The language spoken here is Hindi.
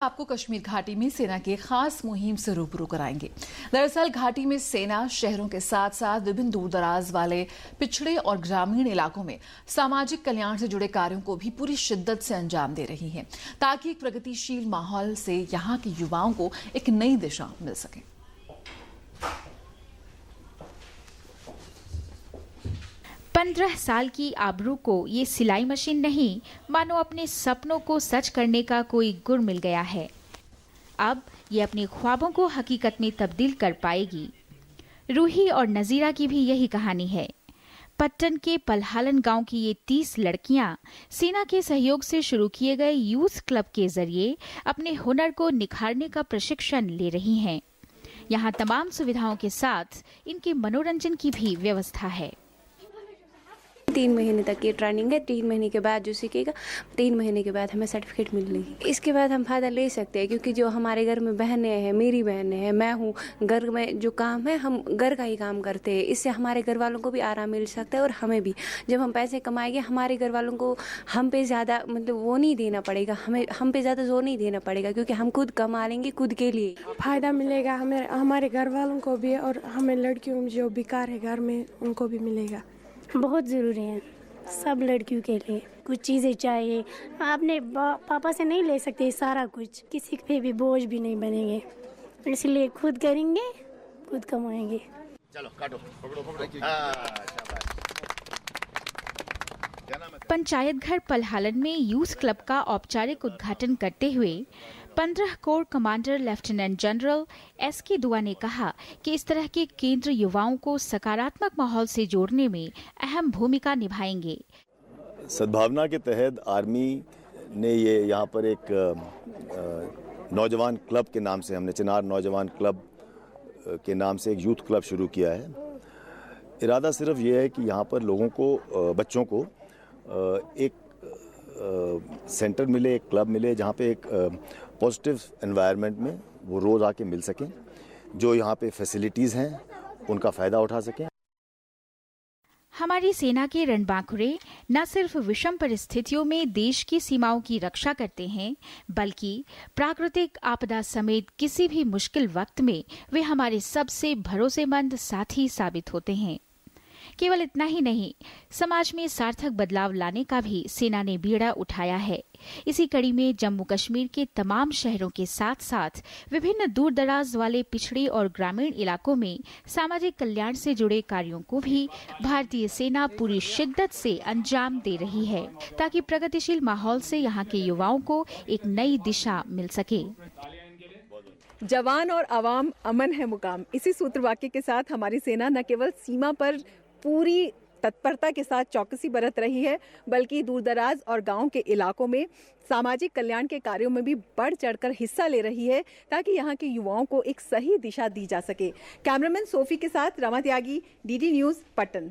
आपको कश्मीर घाटी में सेना के खास मुहिम से रूबरू कराएंगे। दरअसल घाटी में सेना शहरों के साथ साथ विभिन्न दूर दराज वाले पिछड़े और ग्रामीण इलाकों में सामाजिक कल्याण से जुड़े कार्यों को भी पूरी शिद्दत से अंजाम दे रही है, ताकि एक प्रगतिशील माहौल से यहाँ के युवाओं को एक नई दिशा मिल सके। पंद्रह साल की आबरू को ये सिलाई मशीन नहीं, मानो अपने सपनों को सच करने का कोई गुर मिल गया है। अब ये अपने ख्वाबों को हकीकत में तब्दील कर पाएगी। रूही और नजीरा की भी यही कहानी है। पट्टन के पलहालन गांव की ये 30 लड़कियां सेना के सहयोग से शुरू किए गए यूथ क्लब के जरिए अपने हुनर को निखारने का प्रशिक्षण ले रही हैं। यहाँ तमाम सुविधाओं के साथ इनके मनोरंजन की भी व्यवस्था है। 3 महीने तक की ट्रेनिंग है। 3 महीने के बाद जो सीखेगा, 3 महीने के बाद हमें सर्टिफिकेट मिलेगी। इसके बाद हम फ़ायदा ले सकते हैं, क्योंकि जो हमारे घर में बहनें हैं, मेरी बहनें हैं, मैं हूँ, घर में जो काम है हम घर का ही काम करते हैं। इससे हमारे घर वालों को भी आराम मिल सकता है और हमें भी। जब हम पैसे कमाएंगे, हमारे घर वालों को हम पे ज़्यादा वो नहीं देना पड़ेगा, हम पे ज़्यादा जोर नहीं देना पड़ेगा, क्योंकि हम खुद कमा लेंगे खुद के लिए। फ़ायदा मिलेगा हमारे घर वालों को भी, और हमें लड़कियों जो बेकार है घर में उनको भी मिलेगा। बहुत ज़रूरी है सब लड़कियों के लिए। कुछ चीज़ें चाहिए, अपने पापा से नहीं ले सकते सारा कुछ, किसी पे भी बोझ भी नहीं बनेंगे, इसलिए खुद करेंगे, खुद कमाएंगे। चलो काटो, पकड़ो। पंचायत घर पलहालन में यूथ क्लब का औपचारिक उद्घाटन करते हुए 15 core commander lieutenant general SK दुआ ने कहा कि इस तरह के केंद्र युवाओं को सकारात्मक माहौल से जोड़ने में अहम भूमिका निभाएंगे। सद्भावना के तहत आर्मी ने ये यहाँ पर एक नौजवान क्लब के नाम से, हमने चिनार नौजवान क्लब के नाम से एक यूथ क्लब शुरू किया है। इरादा सिर्फ ये है कि यहाँ पर लोगों को, बच्चों को एक सेंटर मिले, एक क्लब मिले, जहाँ पे एक पॉजिटिव एनवायरनमेंट में वो रोज़ आके मिल सकें, जो यहाँ पे फैसिलिटीज़ हैं उनका फ़ायदा उठा सकें। हमारी सेना के रणबांकुरे न सिर्फ विषम परिस्थितियों में देश की सीमाओं की रक्षा करते हैं, बल्कि प्राकृतिक आपदा समेत किसी भी मुश्किल वक्त में वे हमारे सबसे भरोसेमंद साथी साबित होते हैं। केवल इतना ही नहीं, समाज में सार्थक बदलाव लाने का भी सेना ने बीड़ा उठाया है। इसी कड़ी में जम्मू कश्मीर के तमाम शहरों के साथ साथ विभिन्न दूर दराज वाले पिछड़े और ग्रामीण इलाकों में सामाजिक कल्याण से जुड़े कार्यों को भी भारतीय सेना पूरी शिद्दत से अंजाम दे रही है, ताकि प्रगतिशील माहौल से यहाँ के युवाओं को एक नई दिशा मिल सके। जवान और आवाम अमन है मुकाम, इसी सूत्र वाक्य के साथ हमारी सेना न केवल सीमा पर पूरी तत्परता के साथ चौकसी बरत रही है, बल्कि दूरदराज और गांव के इलाकों में सामाजिक कल्याण के कार्यों में भी बढ़ चढ़कर हिस्सा ले रही है, ताकि यहां के युवाओं को एक सही दिशा दी जा सके। कैमरामैन सोफी के साथ रमा त्यागी, DD न्यूज़, पट्टन।